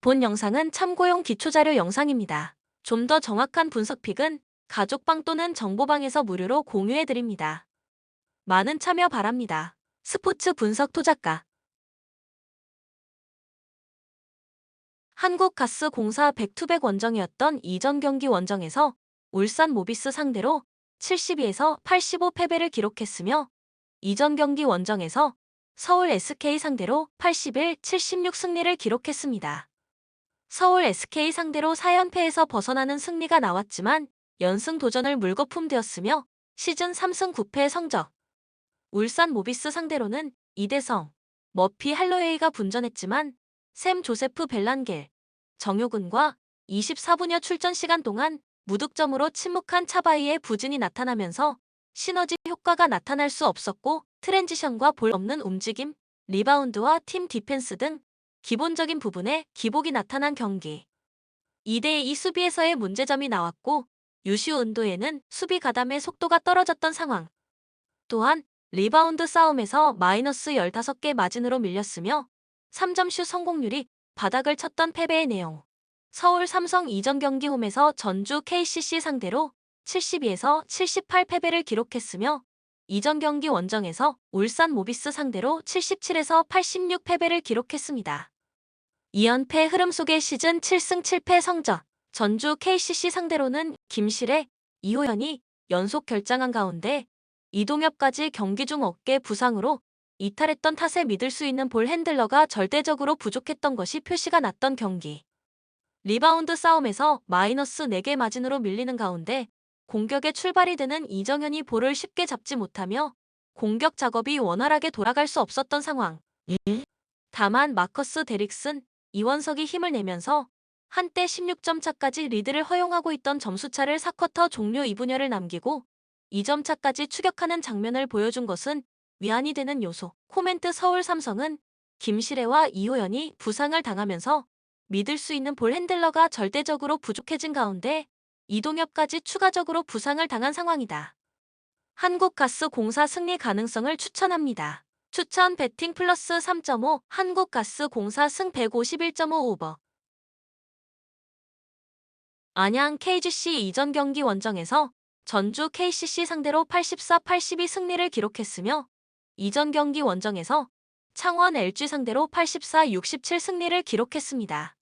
본 영상은 참고용 기초자료 영상입니다. 좀 더 정확한 분석픽은 가족방 또는 정보방에서 무료로 공유해드립니다. 많은 참여 바랍니다. 스포츠 분석 토작가 한국가스공사 백투백 원정이었던 이전 경기 원정에서 울산 모비스 상대로 72에서 85 패배를 기록했으며 이전 경기 원정에서 서울 SK 상대로 81, 76 승리를 기록했습니다. 서울 SK 상대로 4연패에서 벗어나는 승리가 나왔지만 연승 도전을 물거품되었으며 시즌 3승 9패의 성적. 울산 모비스 상대로는 이대성, 머피 할로웨이가 분전했지만 샘 조세프 벨란겔, 정효근과 24분여 출전 시간 동안 무득점으로 침묵한 차바이의 부진이 나타나면서 시너지 효과가 나타날 수 없었고 트랜지션과 볼 없는 움직임, 리바운드와 팀 디펜스 등 기본적인 부분에 기복이 나타난 경기. 2대2 수비에서의 문제점이 나왔고 유시우 은도에는 수비 가담의 속도가 떨어졌던 상황. 또한 리바운드 싸움에서 마이너스 15개 마진으로 밀렸으며 3점슛 성공률이 바닥을 쳤던 패배의 내용. 서울 삼성 이전 경기 홈에서 전주 KCC 상대로 72에서 78 패배를 기록했으며 이전 경기 원정에서 울산 모비스 상대로 77에서 86 패배를 기록했습니다. 2연패 흐름 속의 시즌 7승 7패 성적. 전주 KCC 상대로는 김실애, 이호연이 연속 결장한 가운데 이동엽까지 경기 중 어깨 부상으로 이탈했던 탓에 믿을 수 있는 볼 핸들러가 절대적으로 부족했던 것이 표시가 났던 경기. 리바운드 싸움에서 마이너스 4개 마진으로 밀리는 가운데 공격에 출발이 되는 이정현이 볼을 쉽게 잡지 못하며 공격 작업이 원활하게 돌아갈 수 없었던 상황. 다만 마커스 데릭슨, 이원석이 힘을 내면서 한때 16점 차까지 리드를 허용하고 있던 점수차를 4쿼터 종료 2분여를 남기고 2점 차까지 추격하는 장면을 보여준 것은 위안이 되는 요소. 코멘트 서울 삼성은 김실애와 이호연이 부상을 당하면서 믿을 수 있는 볼 핸들러가 절대적으로 부족해진 가운데 이동엽까지 추가적으로 부상을 당한 상황이다. 한국가스공사 승리 가능성을 추천합니다. 추천 배팅 플러스 3.5 한국가스공사 승 151.5 오버. 안양 KGC 이전 경기 원정에서 전주 KCC 상대로 84, 82 승리를 기록했으며 이전 경기 원정에서 창원 LG 상대로 84, 67 승리를 기록했습니다.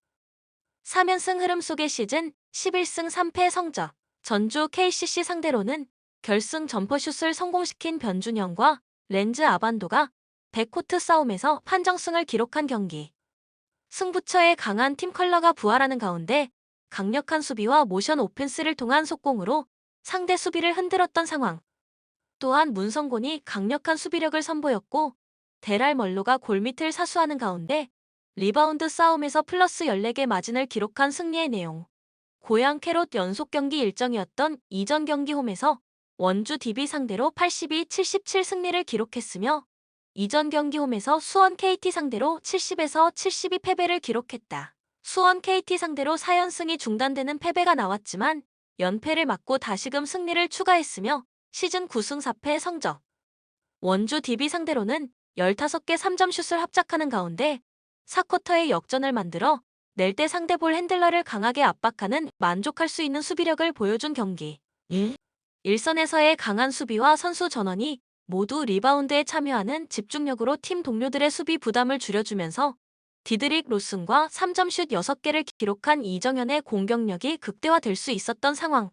3연승 흐름 속의 시즌 11승 3패 성적. 전주 KCC 상대로는 결승 점퍼슛을 성공시킨 변준영과 렌즈 아반도가 백코트 싸움에서 판정승을 기록한 경기. 승부처의 강한 팀 컬러가 부활하는 가운데 강력한 수비와 모션 오펜스를 통한 속공으로 상대 수비를 흔들었던 상황. 또한 문성곤이 강력한 수비력을 선보였고 데랄 멀로가 골밑을 사수하는 가운데 리바운드 싸움에서 플러스 14개 마진을 기록한 승리의 내용. 고양 캐롯 연속 경기 일정이었던 이전 경기 홈에서 원주 DB 상대로 82, 77 승리를 기록했으며 이전 경기 홈에서 수원 KT 상대로 70에서 72 패배를 기록했다. 수원 KT 상대로 4연승이 중단되는 패배가 나왔지만 연패를 막고 다시금 승리를 추가했으며 시즌 9승 4패 성적. 원주 DB 상대로는 15개 3점슛을 합작하는 가운데 4쿼터에 역전을 만들어 낼 때 상대 볼 핸들러를 강하게 압박하는 만족할 수 있는 수비력을 보여준 경기. 일선에서의 강한 수비와 선수 전원이 모두 리바운드에 참여하는 집중력으로 팀 동료들의 수비 부담을 줄여주면서 디드릭 로슨과 3점슛 6개를 기록한 이정현의 공격력이 극대화될 수 있었던 상황.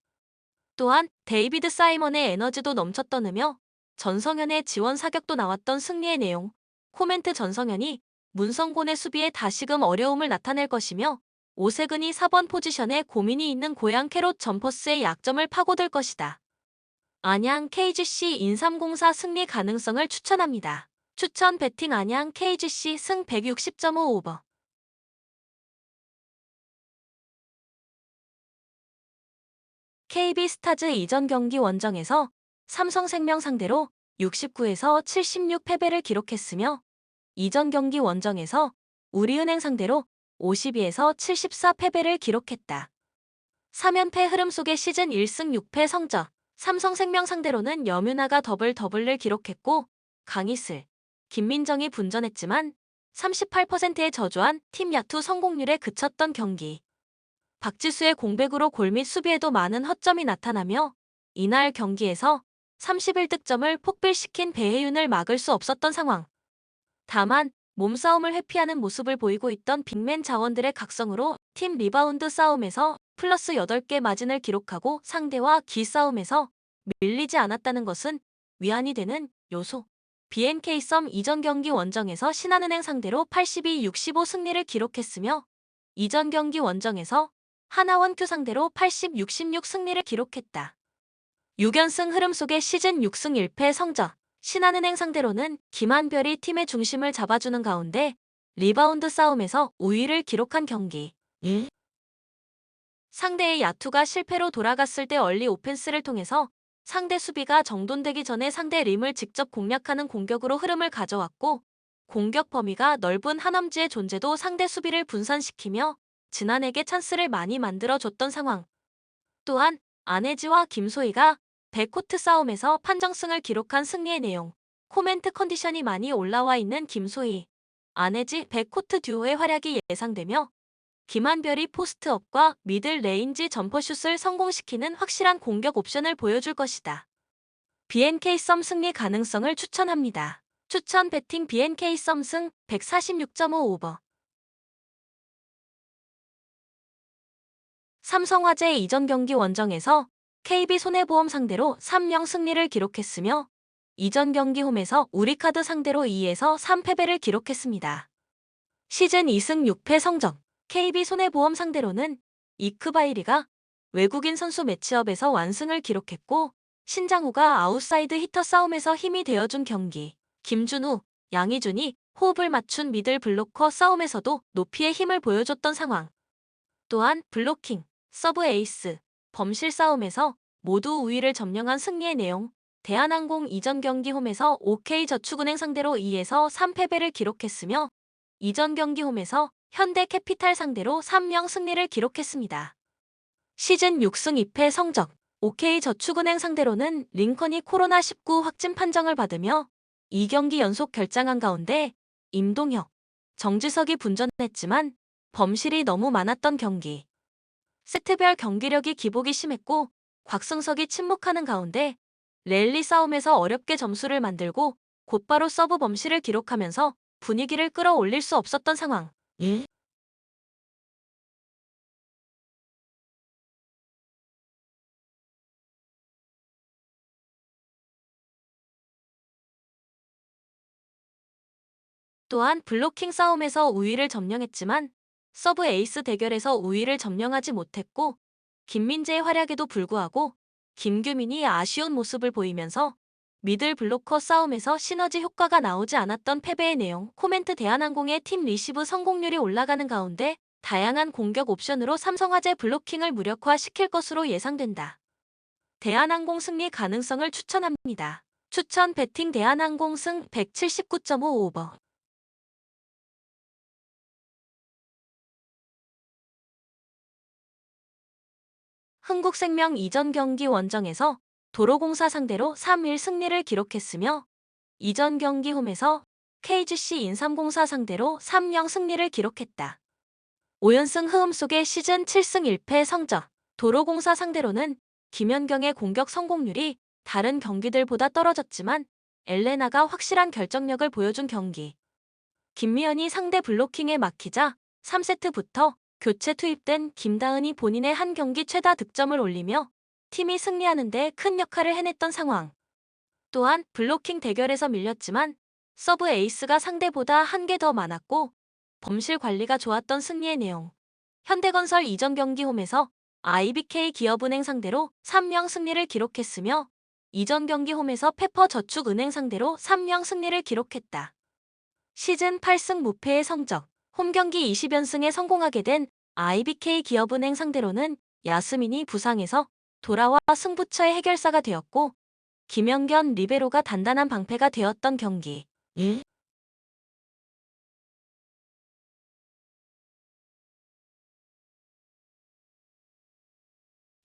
또한 데이비드 사이먼의 에너지도 넘쳤더느며 전성현의 지원 사격도 나왔던 승리의 내용. 코멘트 전성현이 문성곤의 수비에 다시금 어려움을 나타낼 것이며 오세근이 4번 포지션에 고민이 있는 고양 캐롯 점퍼스의 약점을 파고들 것이다. 안양 KGC 인삼공사 승리 가능성을 추천합니다. 추천 배팅 안양 KGC 승 160.5 오버. KB스타즈 이전 경기 원정에서 삼성생명 상대로 69에서 76 패배를 기록했으며 이전 경기 원정에서 우리은행 상대로 52에서 74 패배를 기록했다. 3연패 흐름 속의 시즌 1승 6패 성적. 삼성생명 상대로는 염윤아가 더블을 기록했고 강희슬, 김민정이 분전했지만 38%의 저조한 팀 야투 성공률에 그쳤던 경기. 박지수의 공백으로 골 및 수비에도 많은 허점이 나타나며 이날 경기에서 31득점을 폭빌시킨 배혜윤을 막을 수 없었던 상황. 다만 몸싸움을 회피하는 모습을 보이고 있던 빅맨 자원들의 각성으로 팀 리바운드 싸움에서 플러스 8개 마진을 기록하고 상대와 기싸움에서 밀리지 않았다는 것은 위안이 되는 요소. BNK 썸 이전 경기 원정에서 신한은행 상대로 82-65 승리를 기록했으며 이전 경기 원정에서 하나원큐 상대로 80-66 승리를 기록했다. 6연승 흐름 속의 시즌 6승 1패 성적. 신한은행 상대로는 김한별이 팀의 중심을 잡아주는 가운데 리바운드 싸움에서 우위를 기록한 경기. 상대의 야투가 실패로 돌아갔을 때 얼리 오펜스를 통해서 상대 수비가 정돈되기 전에 상대 림을 직접 공략하는 공격으로 흐름을 가져왔고, 공격 범위가 넓은 한엄지의 존재도 상대 수비를 분산시키며 진한에게 찬스를 많이 만들어줬던 상황. 또한 안혜지와 김소희가 백코트 싸움에서 판정승을 기록한 승리의 내용. 코멘트 컨디션이 많이 올라와 있는 김소희, 안혜지 백코트 듀오의 활약이 예상되며 김한별이 포스트업과 미들 레인지 점퍼슛을 성공시키는 확실한 공격 옵션을 보여줄 것이다. BNK 썸 승리 가능성을 추천합니다. 추천 배팅 BNK 썸 승 146.5 오버. 삼성화재 이전 경기 원정에서 KB손해보험 상대로 3-0 승리를 기록했으며 이전 경기 홈에서 우리카드 상대로 2에서 3패배를 기록했습니다. 시즌 2승 6패 성적. KB손해보험 상대로는 이크바이리가 외국인 선수 매치업에서 완승을 기록했고, 신장우가 아웃사이드 히터 싸움에서 힘이 되어준 경기. 김준우, 양희준이 호흡을 맞춘 미들 블로커 싸움에서도 높이의 힘을 보여줬던 상황. 또한 블로킹, 서브 에이스, 범실 싸움에서 모두 우위를 점령한 승리의 내용. 대한항공 이전 경기 홈에서 OK저축은행 상대로 2에서 3패배를 기록했으며 이전 경기 홈에서 현대캐피탈 상대로 3-0 승리를 기록했습니다. 시즌 6승 2패 성적. OK저축은행 상대로는 링컨이 코로나19 확진 판정을 받으며 2경기 연속 결장한 가운데 임동혁, 정지석이 분전했지만 범실이 너무 많았던 경기. 세트별 경기력이 기복이 심했고 곽승석이 침묵하는 가운데 랠리 싸움에서 어렵게 점수를 만들고 곧바로 서브 범실을 기록하면서 분위기를 끌어올릴 수 없었던 상황. 또한 블로킹 싸움에서 우위를 점령했지만 서브 에이스 대결에서 우위를 점령하지 못했고, 김민재의 활약에도 불구하고 김규민이 아쉬운 모습을 보이면서 미들 블로커 싸움에서 시너지 효과가 나오지 않았던 패배의 내용. 코멘트 대한항공의 팀 리시브 성공률이 올라가는 가운데 다양한 공격 옵션으로 삼성화재 블로킹을 무력화시킬 것으로 예상된다. 대한항공 승리 가능성을 추천합니다. 추천 배팅 대한항공 승 179.5 오버. 흥국생명 이전 경기 원정에서 도로공사 상대로 3-1 승리를 기록했으며 이전 경기 홈에서 KGC 인삼공사 상대로 3-0 승리를 기록했다. 5연승 흐음 속의 시즌 7승 1패 성적. 도로공사 상대로는 김연경의 공격 성공률이 다른 경기들보다 떨어졌지만 엘레나가 확실한 결정력을 보여준 경기. 김미연이 상대 블로킹에 막히자 3세트부터 교체 투입된 김다은이 본인의 한 경기 최다 득점을 올리며 팀이 승리하는 데 큰 역할을 해냈던 상황. 또한 블로킹 대결에서 밀렸지만 서브 에이스가 상대보다 한 개 더 많았고 범실 관리가 좋았던 승리의 내용. 현대건설 이전 경기 홈에서 IBK 기업은행 상대로 3-0 승리를 기록했으며 이전 경기 홈에서 페퍼저축은행 상대로 3-0 승리를 기록했다. 시즌 8승 무패의 성적. 홈경기 20연승에 성공하게 된 IBK 기업은행 상대로는 야스민이 부상에서 돌아와 승부처의 해결사가 되었고, 김영견 리베로가 단단한 방패가 되었던 경기.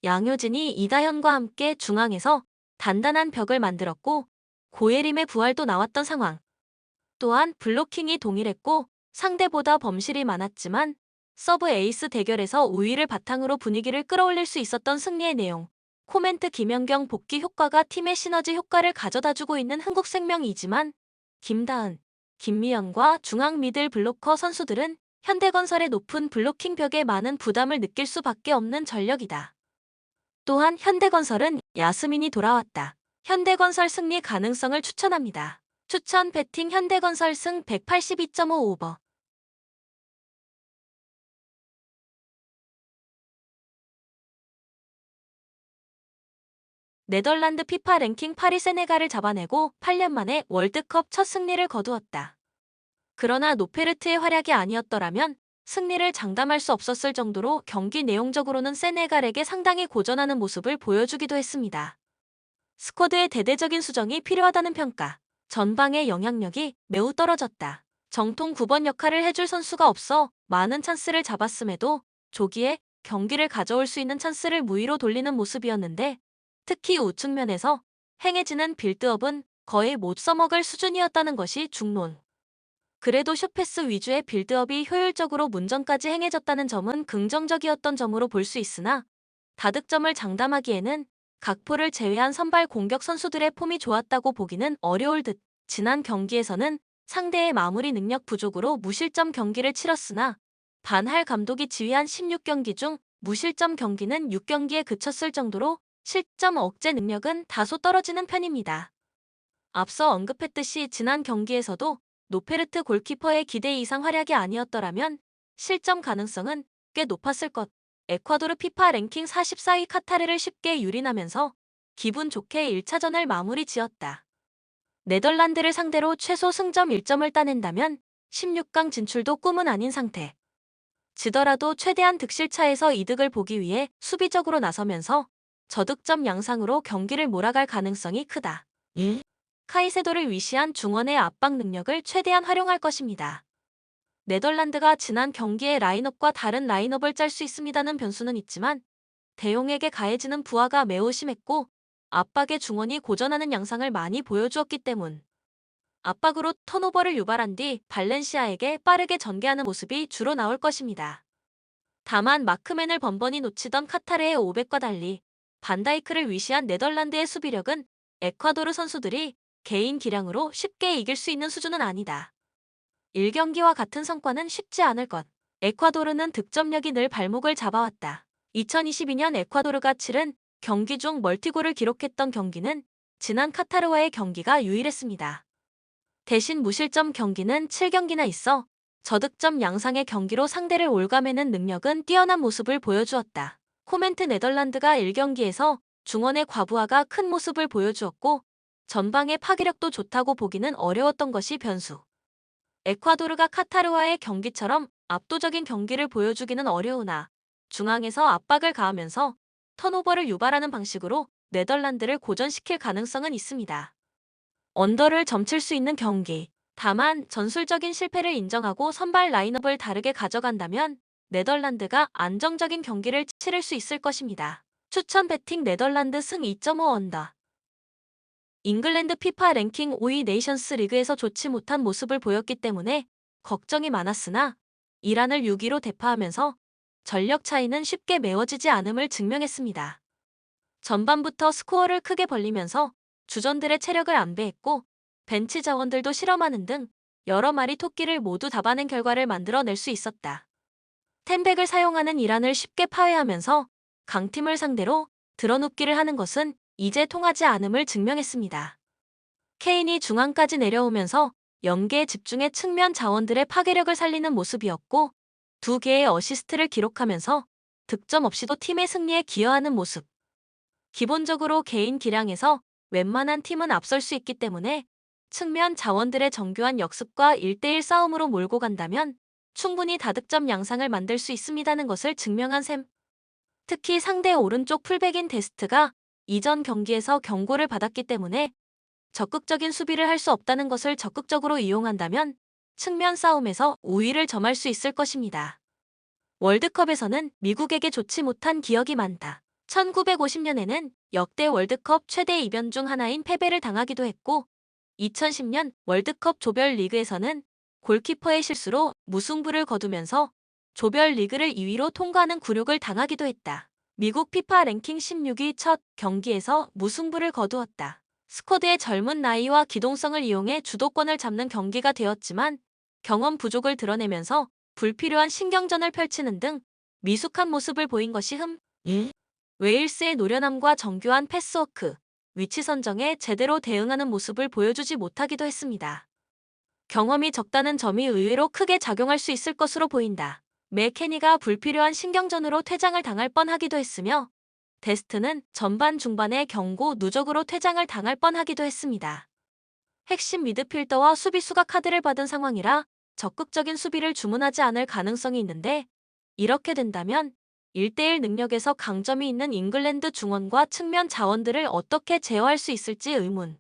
양효진이 이다현과 함께 중앙에서 단단한 벽을 만들었고 고예림의 부활도 나왔던 상황. 또한 블로킹이 동일했고 상대보다 범실이 많았지만 서브 에이스 대결에서 우위를 바탕으로 분위기를 끌어올릴 수 있었던 승리의 내용. 코멘트 김연경 복귀 효과가 팀의 시너지 효과를 가져다주고 있는 흥국생명이지만 김다은, 김미연과 중앙 미들 블로커 선수들은 현대건설의 높은 블로킹 벽에 많은 부담을 느낄 수밖에 없는 전력이다. 또한 현대건설은 야스민이 돌아왔다. 현대건설 승리 가능성을 추천합니다. 추천 배팅 현대건설 승 182.5 오버. 네덜란드 피파 랭킹 8위 세네갈을 잡아내고 8년 만에 월드컵 첫 승리를 거두었다. 그러나 노페르트의 활약이 아니었더라면 승리를 장담할 수 없었을 정도로 경기 내용적으로는 세네갈에게 상당히 고전하는 모습을 보여주기도 했습니다. 스쿼드의 대대적인 수정이 필요하다는 평가. 전방의 영향력이 매우 떨어졌다. 정통 9번 역할을 해줄 선수가 없어 많은 찬스를 잡았음에도 조기에 경기를 가져올 수 있는 찬스를 무의로 돌리는 모습이었는데 특히 우측면에서 행해지는 빌드업은 거의 못 써먹을 수준이었다는 것이 중론. 그래도 숏패스 위주의 빌드업이 효율적으로 문전까지 행해졌다는 점은 긍정적이었던 점으로 볼 수 있으나 다득점을 장담하기에는 각포를 제외한 선발 공격 선수들의 폼이 좋았다고 보기는 어려울 듯. 지난 경기에서는 상대의 마무리 능력 부족으로 무실점 경기를 치렀으나 반할 감독이 지휘한 16경기 중 무실점 경기는 6경기에 그쳤을 정도로 실점 억제 능력은 다소 떨어지는 편입니다. 앞서 언급했듯이 지난 경기에서도 노페르트 골키퍼의 기대 이상 활약이 아니었더라면 실점 가능성은 꽤 높았을 것. 에콰도르 피파 랭킹 44위 카타르를 쉽게 유린하면서 기분 좋게 1차전을 마무리 지었다. 네덜란드를 상대로 최소 승점 1점을 따낸다면 16강 진출도 꿈은 아닌 상태. 지더라도 최대한 득실차에서 이득을 보기 위해 수비적으로 나서면서 저득점 양상으로 경기를 몰아갈 가능성이 크다. 카이세도를 위시한 중원의 압박 능력을 최대한 활용할 것입니다. 네덜란드가 지난 경기의 라인업과 다른 라인업을 짤 수 있습니다는 변수는 있지만 대용에게 가해지는 부하가 매우 심했고 압박의 중원이 고전하는 양상을 많이 보여주었기 때문. 압박으로 턴오버를 유발한 뒤 발렌시아에게 빠르게 전개하는 모습이 주로 나올 것입니다. 다만 마크맨을 번번이 놓치던 카타르의 500과 달리 반다이크를 위시한 네덜란드의 수비력은 에콰도르 선수들이 개인 기량으로 쉽게 이길 수 있는 수준은 아니다. 1경기와 같은 성과는 쉽지 않을 것. 에콰도르는 득점력이 늘 발목을 잡아왔다. 2022년 에콰도르가 치른 경기 중 멀티골을 기록했던 경기는 지난 카타르와의 경기가 유일했습니다. 대신 무실점 경기는 7경기나 있어 저득점 양상의 경기로 상대를 올가매는 능력은 뛰어난 모습을 보여주었다. 코멘트 네덜란드가 1경기에서 중원의 과부하가 큰 모습을 보여주었고 전방의 파괴력도 좋다고 보기는 어려웠던 것이 변수. 에콰도르가 카타르와의 경기처럼 압도적인 경기를 보여주기는 어려우나 중앙에서 압박을 가하면서 턴오버를 유발하는 방식으로 네덜란드를 고전시킬 가능성은 있습니다. 언더를 점칠 수 있는 경기. 다만 전술적인 실패를 인정하고 선발 라인업을 다르게 가져간다면 네덜란드가 안정적인 경기를 치를 수 있을 것입니다. 추천 배팅 네덜란드 승 2.5 언더. 잉글랜드 피파 랭킹 5위 네이션스 리그에서 좋지 못한 모습을 보였기 때문에 걱정이 많았으나 이란을 6위로 대파하면서 전력 차이는 쉽게 메워지지 않음을 증명했습니다. 전반부터 스코어를 크게 벌리면서 주전들의 체력을 안배했고 벤치 자원들도 실험하는 등 여러 마리 토끼를 모두 잡아낸 결과를 만들어낼 수 있었다. 텐백을 사용하는 이란을 쉽게 파괴하면서 강팀을 상대로 드러눕기를 하는 것은 이제 통하지 않음을 증명했습니다. 케인이 중앙까지 내려오면서 연계에 집중해 측면 자원들의 파괴력을 살리는 모습이었고 2개의 어시스트를 기록하면서 득점 없이도 팀의 승리에 기여하는 모습. 기본적으로 개인 기량에서 웬만한 팀은 앞설 수 있기 때문에 측면 자원들의 정교한 역습과 1대1 싸움으로 몰고 간다면 충분히 다득점 양상을 만들 수 있습니다는 것을 증명한 셈. 특히 상대 오른쪽 풀백인 데스트가 이전 경기에서 경고를 받았기 때문에 적극적인 수비를 할 수 없다는 것을 적극적으로 이용한다면 측면 싸움에서 우위를 점할 수 있을 것입니다. 월드컵에서는 미국에게 좋지 못한 기억이 많다. 1950년에는 역대 월드컵 최대 이변 중 하나인 패배를 당하기도 했고 2010년 월드컵 조별 리그에서는 골키퍼의 실수로 무승부를 거두면서 조별 리그를 2위로 통과하는 굴욕을 당하기도 했다. 미국 피파 랭킹 16위 첫 경기에서 무승부를 거두었다. 스쿼드의 젊은 나이와 기동성을 이용해 주도권을 잡는 경기가 되었지만 경험 부족을 드러내면서 불필요한 신경전을 펼치는 등 미숙한 모습을 보인 것이 웨일스의 노련함과 정교한 패스워크, 위치 선정에 제대로 대응하는 모습을 보여주지 못하기도 했습니다. 경험이 적다는 점이 의외로 크게 작용할 수 있을 것으로 보인다. 맥케니가 불필요한 신경전으로 퇴장을 당할 뻔하기도 했으며 데스트는 전반 중반에 경고 누적으로 퇴장을 당할 뻔하기도 했습니다. 핵심 미드필더와 수비수가 카드를 받은 상황이라 적극적인 수비를 주문하지 않을 가능성이 있는데 이렇게 된다면 1대1 능력에서 강점이 있는 잉글랜드 중원과 측면 자원들을 어떻게 제어할 수 있을지 의문.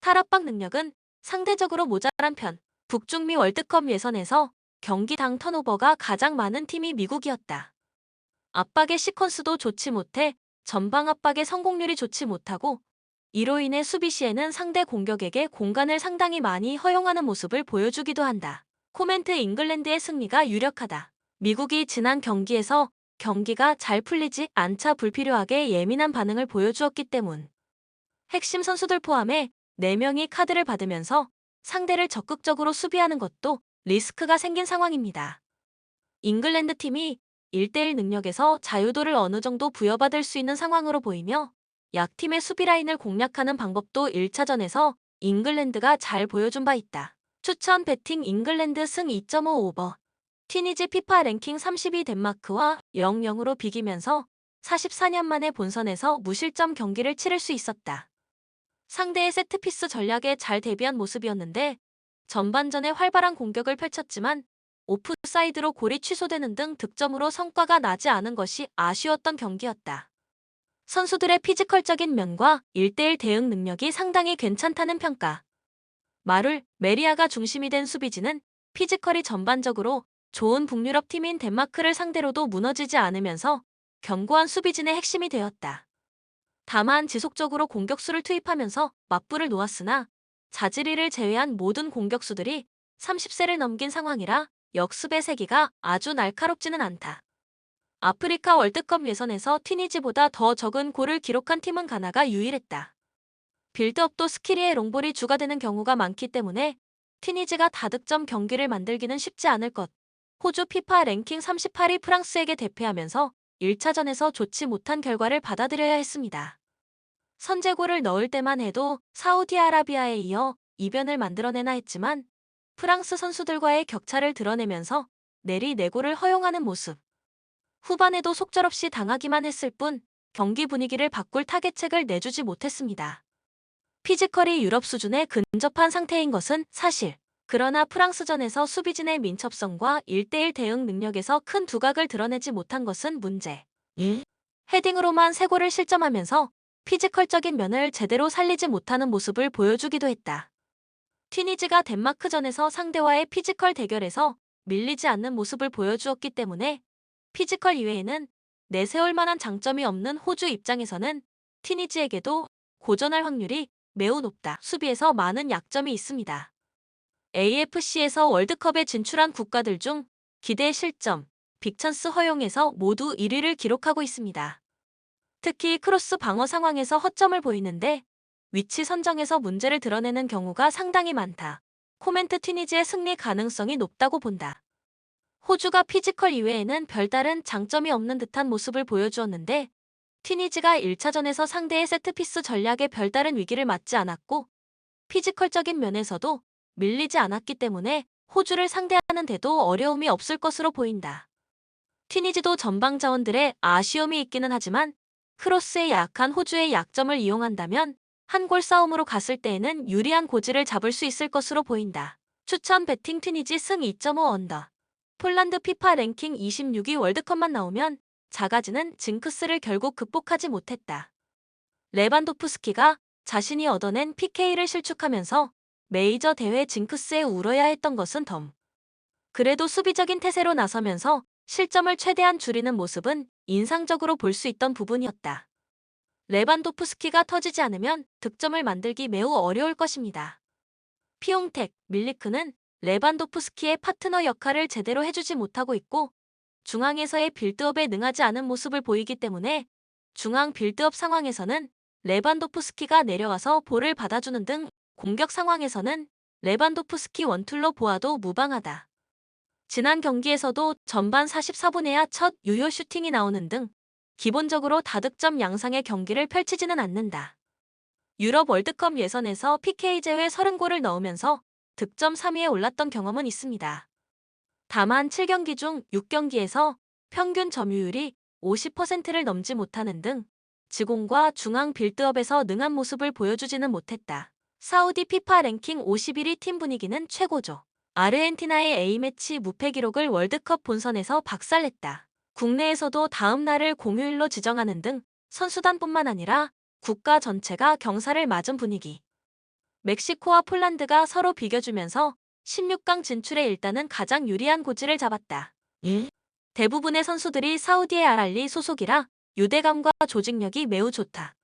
탈압박 능력은 상대적으로 모자란 편. 북중미 월드컵 예선에서 경기당 턴오버가 가장 많은 팀이 미국이었다. 압박의 시퀀스도 좋지 못해 전방 압박의 성공률이 좋지 못하고 이로 인해 수비 시에는 상대 공격에게 공간을 상당히 많이 허용하는 모습을 보여주기도 한다. 코멘트 잉글랜드의 승리가 유력하다. 미국이 지난 경기에서 경기가 잘 풀리지 않자 불필요하게 예민한 반응을 보여주었기 때문. 핵심 선수들 포함해 4명이 카드를 받으면서 상대를 적극적으로 수비하는 것도 리스크가 생긴 상황입니다. 잉글랜드 팀이 1대1 능력에서 자유도를 어느 정도 부여받을 수 있는 상황으로 보이며 약팀의 수비 라인을 공략하는 방법도 1차전에서 잉글랜드가 잘 보여준 바 있다. 추천 배팅 잉글랜드 승 2.5 오버. 티니지 피파 랭킹 30위 덴마크와 0-0으로 비기면서 44년 만에 본선에서 무실점 경기를 치를 수 있었다. 상대의 세트피스 전략에 잘 대비한 모습이었는데 전반전에 활발한 공격을 펼쳤지만 오프사이드로 골이 취소되는 등 득점으로 성과가 나지 않은 것이 아쉬웠던 경기였다. 선수들의 피지컬적인 면과 1대1 대응 능력이 상당히 괜찮다는 평가. 마룰, 메리아가 중심이 된 수비진은 피지컬이 전반적으로 좋은 북유럽 팀인 덴마크를 상대로도 무너지지 않으면서 견고한 수비진의 핵심이 되었다. 다만 지속적으로 공격수를 투입하면서 맞불을 놓았으나 자지리를 제외한 모든 공격수들이 30세를 넘긴 상황이라 역습의 세기가 아주 날카롭지는 않다. 아프리카 월드컵 예선에서 튀니지보다 더 적은 골을 기록한 팀은 가나가 유일했다. 빌드업도 스키리의 롱볼이 주가 되는 경우가 많기 때문에 튀니지가 다득점 경기를 만들기는 쉽지 않을 것. 호주 피파 랭킹 38위 프랑스에게 대패하면서 1차전에서 좋지 못한 결과를 받아들여야 했습니다. 선제골을 넣을 때만 해도 사우디아라비아에 이어 이변을 만들어내나 했지만 프랑스 선수들과의 격차를 드러내면서 내리내골을 허용하는 모습. 후반에도 속절없이 당하기만 했을 뿐 경기 분위기를 바꿀 타겟책을 내주지 못했습니다. 피지컬이 유럽 수준에 근접한 상태인 것은 사실. 그러나 프랑스전에서 수비진의 민첩성과 1대1 대응 능력에서 큰 두각을 드러내지 못한 것은 문제. 헤딩으로만 3골을 실점하면서 피지컬적인 면을 제대로 살리지 못하는 모습을 보여주기도 했다. 튀니지가 덴마크전에서 상대와의 피지컬 대결에서 밀리지 않는 모습을 보여주었기 때문에 피지컬 이외에는 내세울 만한 장점이 없는 호주 입장에서는 튀니지에게도 고전할 확률이 매우 높다. 수비에서 많은 약점이 있습니다. AFC에서 월드컵에 진출한 국가들 중 기대 실점, 빅찬스 허용에서 모두 1위를 기록하고 있습니다. 특히 크로스 방어 상황에서 허점을 보이는데 위치 선정에서 문제를 드러내는 경우가 상당히 많다. 코멘트 튀니지의 승리 가능성이 높다고 본다. 호주가 피지컬 이외에는 별다른 장점이 없는 듯한 모습을 보여주었는데 튀니지가 1차전에서 상대의 세트피스 전략에 별다른 위기를 맞지 않았고 피지컬적인 면에서도 밀리지 않았기 때문에 호주를 상대하는 데도 어려움이 없을 것으로 보인다. 튀니지도 전방 자원들의 아쉬움이 있기는 하지만 크로스에 약한 호주의 약점을 이용한다면 한 골 싸움으로 갔을 때에는 유리한 고지를 잡을 수 있을 것으로 보인다. 추천 배팅 튀니지 승 2.5 언더. 폴란드 피파 랭킹 26위 월드컵만 나오면 작아지는 징크스를 결국 극복하지 못했다. 레반도프스키가 자신이 얻어낸 PK를 실축하면서 메이저 대회 징크스에 울어야 했던 것은 덤. 그래도 수비적인 태세로 나서면서 실점을 최대한 줄이는 모습은 인상적으로 볼 수 있던 부분이었다. 레반도프스키가 터지지 않으면 득점을 만들기 매우 어려울 것입니다. 피옹텍, 밀리크는 레반도프스키의 파트너 역할을 제대로 해주지 못하고 있고 중앙에서의 빌드업에 능하지 않은 모습을 보이기 때문에 중앙 빌드업 상황에서는 레반도프스키가 내려와서 볼을 받아주는 등 공격 상황에서는 레반도프스키 원툴로 보아도 무방하다. 지난 경기에서도 전반 44분에야 첫 유효 슈팅이 나오는 등 기본적으로 다득점 양상의 경기를 펼치지는 않는다. 유럽 월드컵 예선에서 PK 제외 30골을 넣으면서 득점 3위에 올랐던 경험은 있습니다. 다만 7경기 중 6경기에서 평균 점유율이 50%를 넘지 못하는 등 지공과 중앙 빌드업에서 능한 모습을 보여주지는 못했다. 사우디 피파 랭킹 51위 팀 분위기는 최고조. 아르헨티나의 A매치 무패 기록을 월드컵 본선에서 박살냈다. 국내에서도 다음 날을 공휴일로 지정하는 등 선수단뿐만 아니라 국가 전체가 경사를 맞은 분위기. 멕시코와 폴란드가 서로 비겨주면서 16강 진출에 일단은 가장 유리한 고지를 잡았다. 대부분의 선수들이 사우디의 알알리 소속이라 유대감과 조직력이 매우 좋다.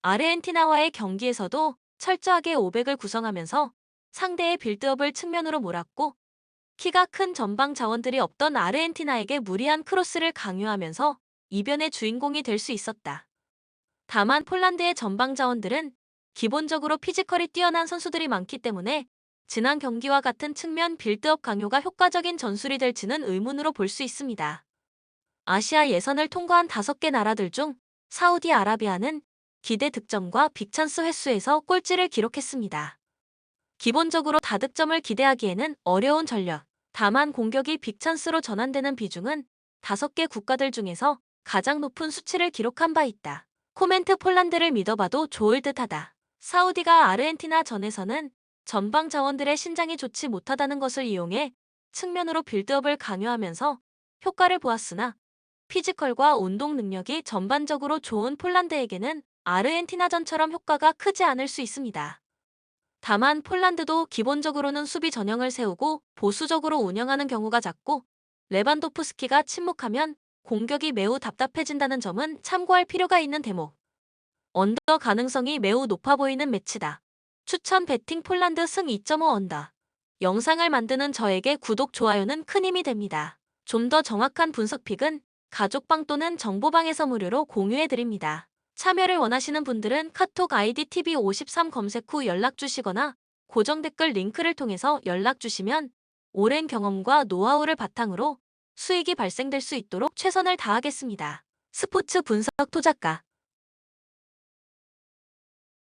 아르헨티나와의 경기에서도 철저하게 500을 구성하면서 상대의 빌드업을 측면으로 몰았고 키가 큰 전방 자원들이 없던 아르헨티나에게 무리한 크로스를 강요하면서 이변의 주인공이 될 수 있었다. 다만 폴란드의 전방 자원들은 기본적으로 피지컬이 뛰어난 선수들이 많기 때문에 지난 경기와 같은 측면 빌드업 강요가 효과적인 전술이 될지는 의문으로 볼 수 있습니다. 아시아 예선을 통과한 5개 나라들 중 사우디아라비아는 기대 득점과 빅찬스 횟수에서 꼴찌를 기록했습니다. 기본적으로 다득점을 기대하기에는 어려운 전력. 다만 공격이 빅찬스로 전환되는 비중은 5개 국가들 중에서 가장 높은 수치를 기록한 바 있다. 코멘트 폴란드를 믿어봐도 좋을 듯하다. 사우디가 아르헨티나 전에서는 전방 자원들의 신장이 좋지 못하다는 것을 이용해 측면으로 빌드업을 강요하면서 효과를 보았으나 피지컬과 운동 능력이 전반적으로 좋은 폴란드에게는 아르헨티나전처럼 효과가 크지 않을 수 있습니다. 다만 폴란드도 기본적으로는 수비 전형을 세우고 보수적으로 운영하는 경우가 잦고 레반도프스키가 침묵하면 공격이 매우 답답해진다는 점은 참고할 필요가 있는 대목. 언더 가능성이 매우 높아 보이는 매치다. 추천 배팅 폴란드 승 2.5 언더. 영상을 만드는 저에게 구독, 좋아요는 큰 힘이 됩니다. 좀 더 정확한 분석픽은 가족방 또는 정보방에서 무료로 공유해드립니다. 참여를 원하시는 분들은 카톡 아이디 TV53 검색 후 연락주시거나 고정 댓글 링크를 통해서 연락주시면 오랜 경험과 노하우를 바탕으로 수익이 발생될 수 있도록 최선을 다하겠습니다. 스포츠 분석 토작가